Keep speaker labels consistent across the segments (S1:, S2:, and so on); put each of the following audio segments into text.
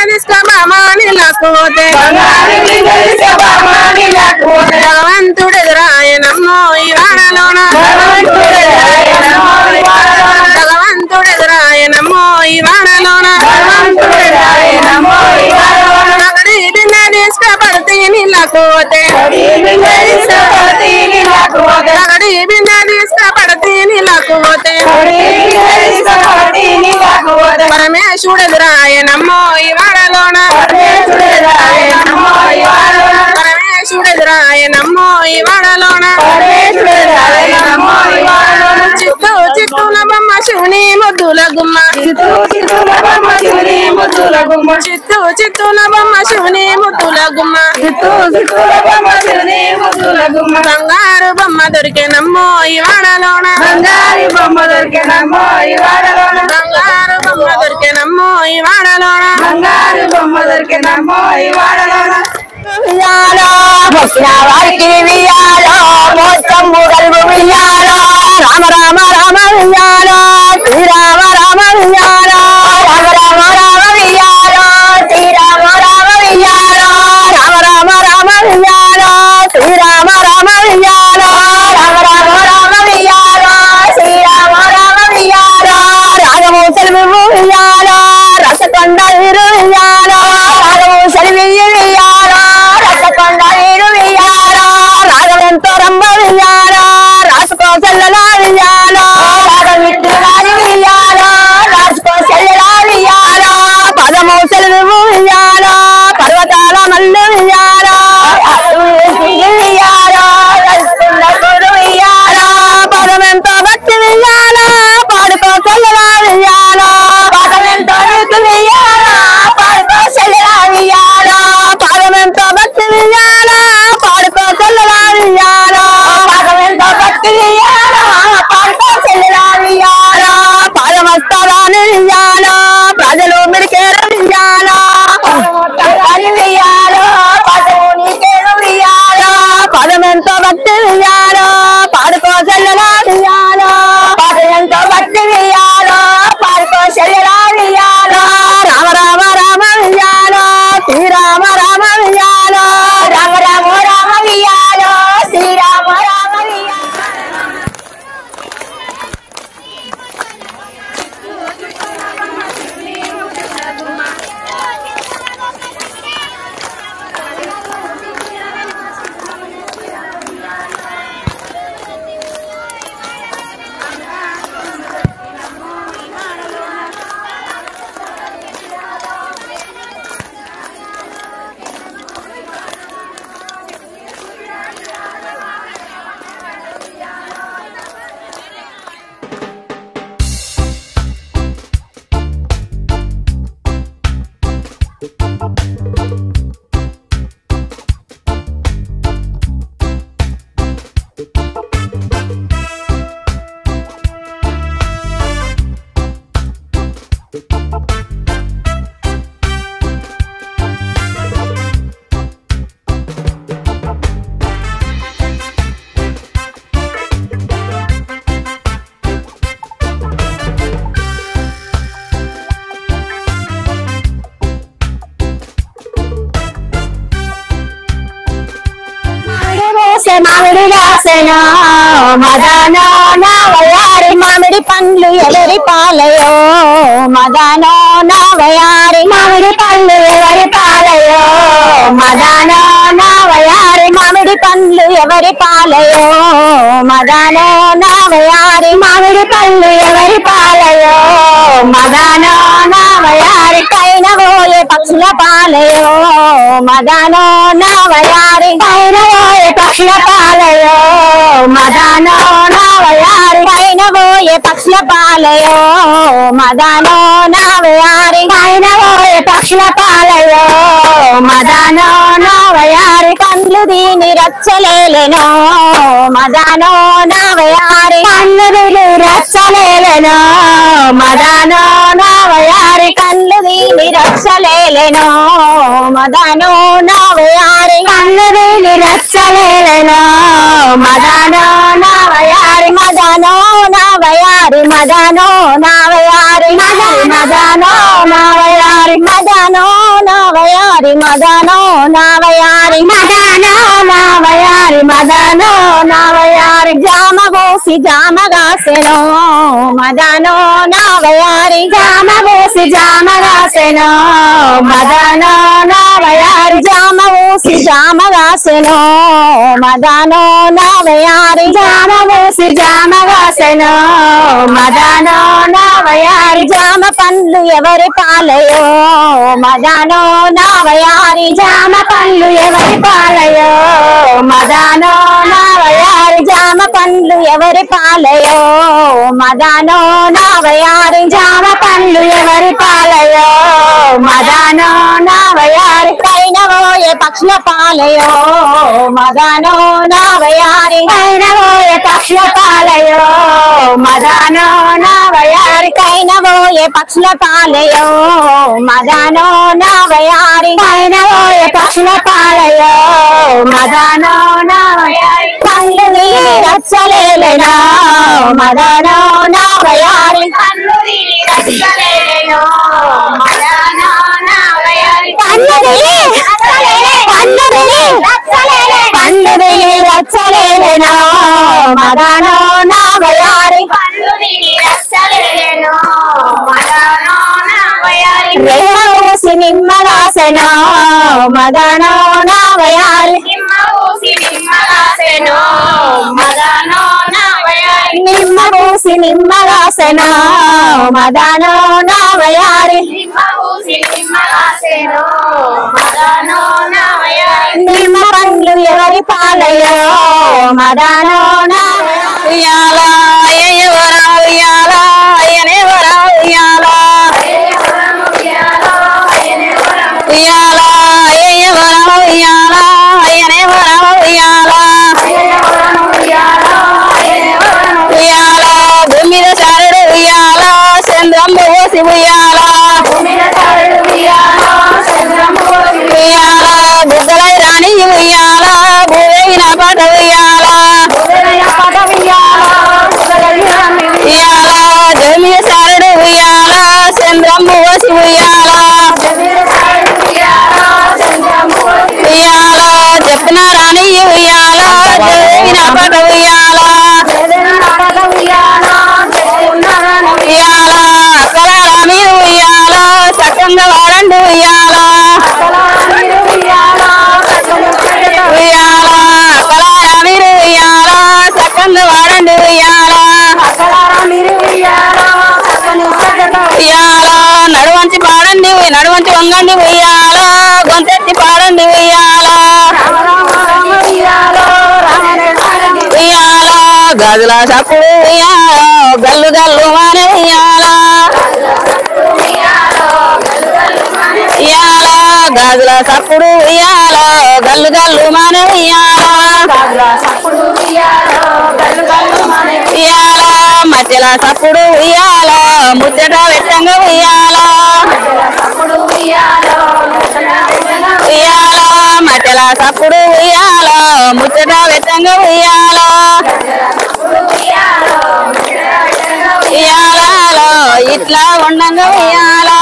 S1: నిష్కమాని లాక్కుపోతే భగవంతుడెదురాయనమ్మో ఈ వాడలోన భగవంతుడెదురాయనమ్మో ఈ వాడలోన నగడి బిన్న తీసుకపడితే నీళ్ళకుపోతే నగడి బిన్న తీసుకపడితే నీళ్ళకుపోతే పరమేశ్వరుడెదురాయనమ్మో ఈ వాడలోన పరమేశ్వరుడెదురాయనమ్మో ఈ వాడలోన చిత్తూ చిత్తూల బొమ్మ శివుని ముద్దుల గుమ్మ చిత్తూ చిత్తూల బొమ్మ శివుని ముద్దుల గుమ్మ బంగారు బొమ్మ దొరికేనమ్మో ఈ వాడలోన బంగారు బొమ్మ దొరికేనమ్మో ఈ వాడలోన
S2: వచ్చిన వారికి వియ్యాలో మొత్తం ముగల్గు వియ్యాలో రామ రామ రామ వియ్యాలో శ్రీరామ రామ వియ్యాలో రామ రామ రామ వియ్యాలో శ్రీరామ రామ వియ్యాలో రామ రామ రామ వియ్యాలో శ్రీరామ రామ వియ్యాలో రామ రామ రామ వియ్యాలో శ్రీరామ రామ వియ్యాలో రాగము సెలవు వియ్యాలో రసకొండ వీరు వియ్యాలో రాగము సెలవి వియ్యాలో రసకొండ వీరు వియ్యాలో రాగవంతో రంభ వియ్యాలో రాసుకో చెల్లెల వియ్యాలో రాగవిట్టురాని వియ్యాలో రాసుకో చెల్లెల వియ్యాలో పదము సెలవు వియ్యాలో పర్వతాల మల్లు వియ్యాలో వియ్యాలో వియ్యాలో పదమెంతో భక్తి వియ్యాలో పాడుకో చెల్లెల వియ్యాలో పదమెంతో వియ్యాలో పాడుకో చెల్లెల వియ్యాలో పదమెంతో భక్తి వియ్యాలో పాడుకో చెల్లెల వియ్యాలో పదమెంతో భక్తి వియ్యాలో పాడుకో చెల్లెల వియ్యాలో పాదమస్తారాన్ని వియ్యాలో ప్రజలు మిరికేరు వియ్యాలో వియ్యాలో పదము నీకేరు వియ్యాలో పదమెంతో భక్తి వియ్యాలో పాడుకో చెల్లెల వియ్యాలో పదమెంతో భక్తి వియ్యాలో పాడుకో చెల్లెల వియ్యాలో రామ రామ రామ వియ్యాలో శ్రీరామ రామ వియ్యాలో రామ రామ రామ వియ్యాలో శ్రీరామ రామ వియ్యాలో మామిడి రాసెనో మదనో నా వయారి మామిడి పండ్లు ఎవరి పాలయో మదనో నా వయారి మామిడి పండ్లు ఎవరి పాలయో మదనో నా వయారి మామిడి పండ్లు ఎవరి పాలయో మదనో నా వయారి మామిడి పండ్లు ఎవరి పాలయో మదనో నా వయారి కైన పోయే పక్షుల పాలయో మదనో నా వయారి కైన పోయే పక్షుల పాలయో మదనో నా వయారి కైన పోయే పక్షుల పాలయో మదనో నా వయారి కైన పోయే పక్షుల పాలయో మదనో నా వయారి కండ్లు దీని రచ్చలేలెనో మదనో నా వయారి కండ్లు దీని రచ్చలేలెనో మదనో నా వయారి కండ్లు దీని రచ్చలేలెనో మదనో నా వయారి కండ్లు దీని రచ్చలేలెనో మదనో నా వయారి మదనో నా వయారి మదనో నా వయారి మదనో నా వయారి మదనో నావయారి మదనో నావయారి జామగోసి జామగాసెనో మదనో నావయారి జామగాసెనో మదనో నావయారి జామగోసి జామగాసెనో మదనో నావయారి జామగాసెనో మదనో నావయారి జామ పండ్లు ఎవరి పాలయో మదనో నావయారి జామ పండ్లు ఎవరి పాలయో మదనో నావయారి జామ పండ్లు ఎవరి పాలయో మదనో నావయారి జామ పండ్లు ఎవరి పాలయో మదనో నావయారి కైనవోయే పక్షుల పాలయో మదనో నావయారి కైనవోయే పక్షుల పాలయో మదనో నావయారి కైనవోయే పక్షుల పాలయో మదనో నావయారి కైనవోయే పక్షుల పాలయో మదనో నావయారి కళ్ళు నీలి రచ్చలేలెనో మదనో నావయారి కళ్ళు నీలి రచ్చలేలెనో మదనో నావయారి కళ్ళు నీలి రచ్చలేలెనో మదనో నావయారి కళ్ళు నీలి రచ్చలేలెనో మదనో నావయారి రేమూసి నిమ్మగాసెనో మదనో నావయారి నిమ్మూసి నిమ్మగాసెనో మదనో నావయారి నిమ్మూసి నిమ్మగాసెనో మదనో నావయారి నిమ్మూసి నిమ్మగాసెనో మదనో నావయారి నిమ్మ పండ్లు ఎవరి పాలయో మదనో నావయారి ఉయ్యాలా అయ్యవరా ఉయ్యాలా అయ్యనేవరా ఉయ్యాలా ఉయ్యాలా అయ్యవరా ఉయ్యాలా అయ్యనేవరా ఉయ్యాలా ఉయ్యాలా భూమి మీద చారుడు ఉయ్యాలా చంద్రం పోసి ఉయ్యాలా ఉయ్యాలా బుగ్గలై రాణి ఉయ్యాలా భూవైన పాట ఉయ్యాలా ఉయ్యాలా భూమి మీద చారుడు ఉయ్యాలా చంద్రం పోసి ఉయ్యాలా ఉయ్యాలా చెప్పిన రాణి ఉయ్యాలా భూవైన పాట ఉయ్యాలా ఉయ్యాలా అక్కల రామి ఉయ్యాలా సక్కంగా వాడండి ఉయ్యాలా ఉయ్యాలా అక్కల రామి ఉయ్యాలా సక్కంగా వాడండి ఉయ్యాలా ఉయ్యాలా నడువంచి పాడండి నడువంచి వంగండి ఉయ్యాలా గొంతెత్తి పాడండి ఉయ్యాలా ఉయ్యాలా గదుల చప్పుడు ఉయ్యాలా గల్లు గల్లు మానే ఉయ్యాలా ఉయ్యాలా గాజుల చప్పుడు ఉయ్యాలా గల్లు గల్లు మానే ఉయ్యాలా ఉయ్యాలా మధ్యల చప్పుడు ఉయ్యాలా ముచ్చట వెట్టంగా ఉయ్యాలా ఉయ్యాలా మధ్యల చప్పుడు ఉయ్యాలా ముచ్చట వెట్టంగా ఉయ్యాలా ఉయ్యాలలో ఇట్లా ఉండంగా ఉయ్యాలా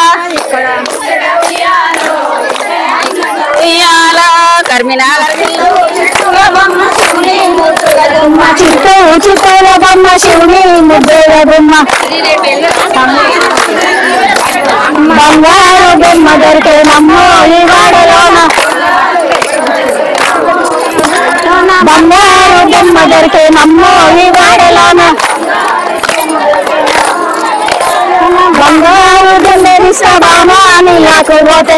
S2: ఉయ్యాలా కర్మినాల చుట్టూ చుట్టూల బొమ్మ శివుని ముద్దుల బొమ్మ బంగారు బొమ్మ దొరికే నమ్మో ఈ వాడలోన బంగారు బొమ్మ దొరికే నమ్మో ఈ వాడలోన బంగారు బొమ్మరిస్తాబామాని లేకపోతే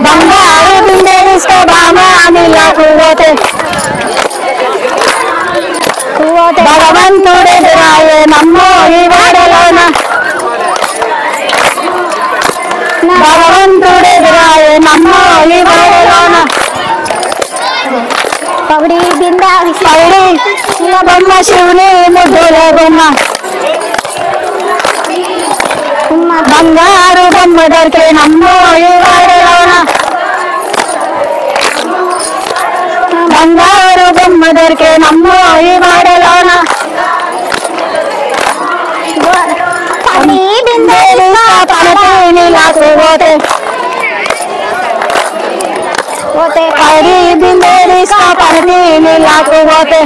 S2: బంగారు బొమ్మరిస్తాబామాని లేకపోతే భగవంతుడెదురాయే నమ్మో ఈ వాడలోన భగవంతుడెదురాయే నమ్మో ఈ వాడలోన పౌడి బింద పౌడి బొమ్మ శివుని ముద్దుల బొమ్మ బంగారు బొమ్మ దొరికే నమ్మో ఈ వాడలోన బంగారు బొమ్మ దొరికే నమ్మో ఈ వాడలోన పౌడి బిందేలిస్తా పడతీని నాకు పోతే పడి బిందేలిస్తా పడతీని నాకు పోతే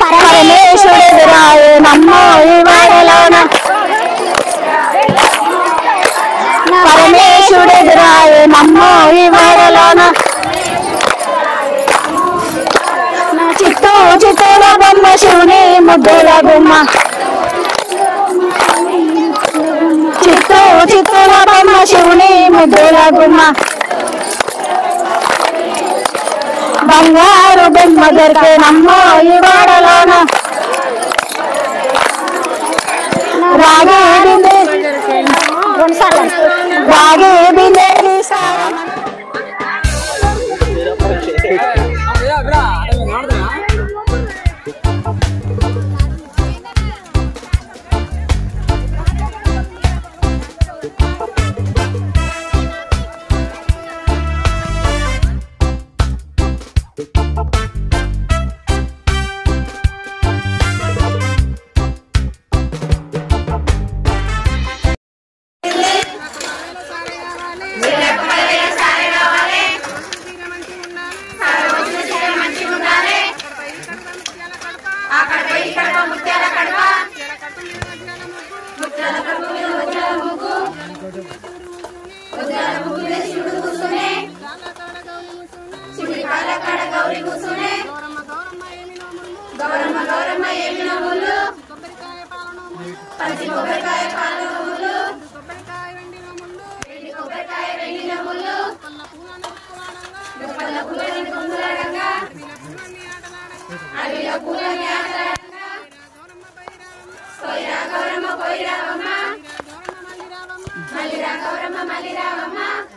S2: పరమేశ్వరుడు నమ్మో ఈ వాడలోన పరమేశ్వరుడు నమ్మో ఈ వాడలోన చిత్తూ చిత్తూల బొమ్మ శివుని ముద్దుల బొమ్మ చిత్తూ చిత్తూల బొమ్మ శివుని ముద్దుల బొమ్మ బంగారు బొమ్మ దొరికే నమ్మో ఈ వాడలోన రాగి బిందె రాగి బిందెలి
S1: గౌరమ్మ